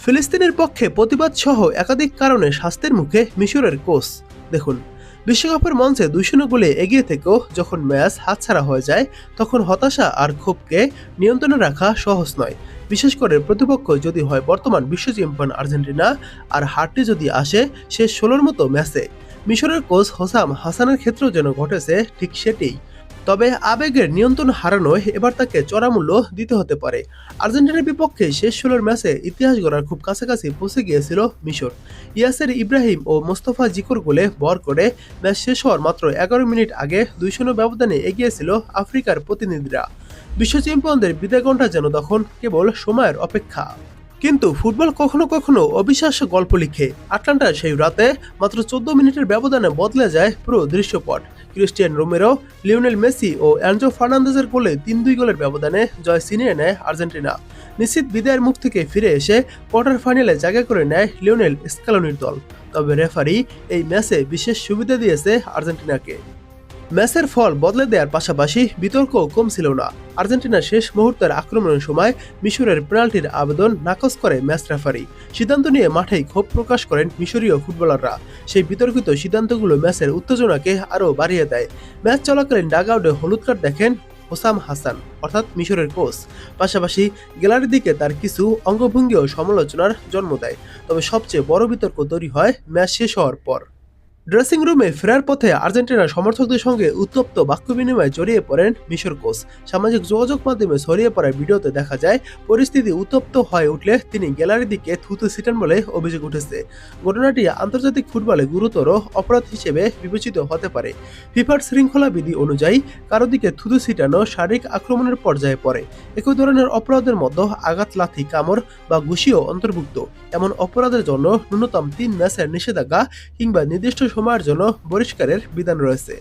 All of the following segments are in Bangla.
ফিলিস্তিনের পক্ষে প্রতিবাদ সহ একাধিক কারণে স্বাস্থ্যের মুখে মিশরের কোচ। দেখুন, বিশ্বকাপের মঞ্চে 2-0 গোলে এগিয়ে থেকেও যখন ম্যাচ হাতছাড়া হয়ে যায়, তখন হতাশা আর ক্ষোভকে নিয়ন্ত্রণে রাখা সহজ নয়। বিশেষ করে প্রতিপক্ষ যদি হয় বর্তমান বিশ্ব চ্যাম্পিয়ন আর্জেন্টিনা, আর হারটি যদি আসে শেষ 16-র মতো ম্যাচে। মিশরের কোচ হোসাম হাসানের ক্ষেত্রেও যেন ঘটেছে ঠিক সেটিই। তবে আবেগের নিয়ন্ত্রণ হারানোয় এবার তাকে চড়া মূল্য দিতে হতে পারে। আর্জেন্টিনার বিপক্ষে শেষ 16-র ম্যাচে ইতিহাস গড়ার খুব কাছাকাছি পৌঁছে গিয়েছিল মিশর। ইয়াসের ইব্রাহিম ও মোস্তফা জিকোর গোলে ভর করে ম্যাচ শেষ হওয়ার মাত্র 11 মিনিট আগে 2-0 ব্যবধানে এগিয়েছিল আফ্রিকার প্রতিনিধিরা। বিশ্ব চ্যাম্পিয়নদের বিদায়ঘণ্টা যেন তখন কেবল সময়ের অপেক্ষা। কিন্তু ফুটবল কখনো কখনো অবিশ্বাস্য গল্প লিখে। আটলান্টার সেই রাতে মাত্র 14 মিনিটের ব্যবধানে বদলে যায় পুরো দৃশ্যপট। ক্রিস্টিয়ান রোমেরো, লিওনেল মেসি ও অ্যানজো ফার্নান্দেজের গোলে 3-2 গোলের ব্যবধানে জয় ছিনিয়ে নেয় আর্জেন্টিনা। নিশ্চিত বিদায়ের মুখ থেকে ফিরে এসে কোয়ার্টার ফাইনালে জায়গা করে নেয় লিওনেল স্ক্যালোনির দল। তবে রেফারি এই ম্যাচে বিশেষ সুবিধা দিয়েছে আর্জেন্টিনাকে। ম্যাচের ফল বদলে দেওয়ার পাশাপাশি বিতর্কও কম ছিল না। আর্জেন্টিনার শেষ মুহূর্তের আক্রমণের সময় মিশরের পেনাল্টির আবেদন নাকচ করে ম্যাচ রেফারি। সিদ্ধান্ত নিয়ে মাঠেই ক্ষোভ প্রকাশ করেন মিশরীয় ফুটবলাররা। সেই বিতর্কিত সিদ্ধান্তগুলো ম্যাচের উত্তেজনাকে আরও বাড়িয়ে দেয়। ম্যাচ চলাকালীন ডাগআউটে হলুদ কার্ড দেখেন হোসাম হাসান, অর্থাৎ মিশরের কোচ। পাশাপাশি গ্যালারির দিকে তার কিছু অঙ্গভঙ্গিও সমালোচনার জন্ম দেয়। তবে সবচেয়ে বড় বিতর্ক তৈরি হয় ম্যাচ শেষ হওয়ার পর। ড্রেসিং রুমে ফেরার পথে আর্জেন্টিনার সমর্থকদের সঙ্গে উত্তপ্ত বাক্য বিনিময়ে জড়িয়ে পড়েন মিশর কোচ। সামাজিক যোগাযোগ মাধ্যমে ছড়িয়ে পড়া ভিডিওতে দেখা যায় পরিস্থিতি উত্তপ্ত হয়ে উঠলে তিনি গ্যালারির দিকে থুতু ছিটান বলে অভিযোগ উঠেছে। ঘটনাটি আন্তর্জাতিক ফুটবলে গুরুতর অপরাধ হিসেবে বিবেচিত হতে পারে। ফিফার শৃঙ্খলা বিধি অনুযায়ী কারো দিকে থুতু ছিটানো শারীরিক আক্রমণের পর্যায়ে পড়ে। একই ধরনের অপরাধের মধ্যে আঘাত, লাথি, কামড় বা ঘুষিও অন্তর্ভুক্ত। এমন অপরাধের জন্য ন্যূনতম 3 ম্যাচের নিষেধাজ্ঞা কিংবা নির্দিষ্ট সময়ের জন্য বহিষ্কারের বিধান রয়েছে।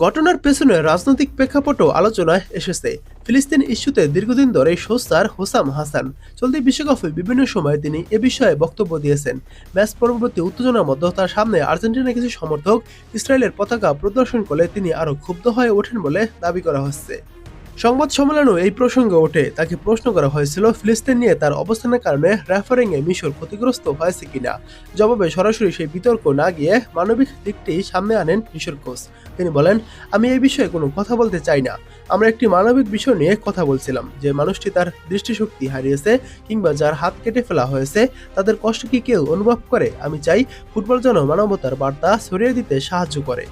ঘটনার পেছনে রাজনৈতিক প্রেক্ষাপটও আলোচনায় এসেছে। ফিলিস্তিন ইস্যুতে দীর্ঘদিন ধরে সোচ্চার হোসাম হাসান। চলতি বিশ্বকাপে বিভিন্ন সময়ে তিনি এ বিষয়ে বক্তব্য দিয়েছেন। ম্যাচ পরবর্তী উত্তেজনার মধ্যে তার সামনে আর্জেন্টিনার কিছু সমর্থক ইসরায়েলের পতাকা প্রদর্শন করলে তিনি আরও ক্ষুব্ধ হয়ে ওঠেন বলে দাবি করা হচ্ছে। সংবাদ সম্মেলনেও এই প্রসঙ্গে ওঠে। তাকে প্রশ্ন করা হয়েছিল ফিলিস্তিন নিয়ে তার অবস্থানের কারণে রেফারিংয়ে মিশর ক্ষতিগ্রস্ত হয়েছে কিনা। জবাবে সরাসরি সেই বিতর্ক না গিয়ে মানবিক দিকটি সামনে আনেন মিশর কোচ। তিনি বলেন, আমি এই বিষয়ে কোনো কথা বলতে চাই না। আমরা একটি মানবিক বিষয় নিয়ে কথা বলছিলাম, যে মানুষটি তার দৃষ্টিশক্তি হারিয়েছে কিংবা যার হাত কেটে ফেলা হয়েছে, তাদের কষ্ট কি কেউ অনুভব করে? আমি চাই ফুটবল যেন মানবতার বার্তা ছড়িয়ে দিতে সাহায্য করে।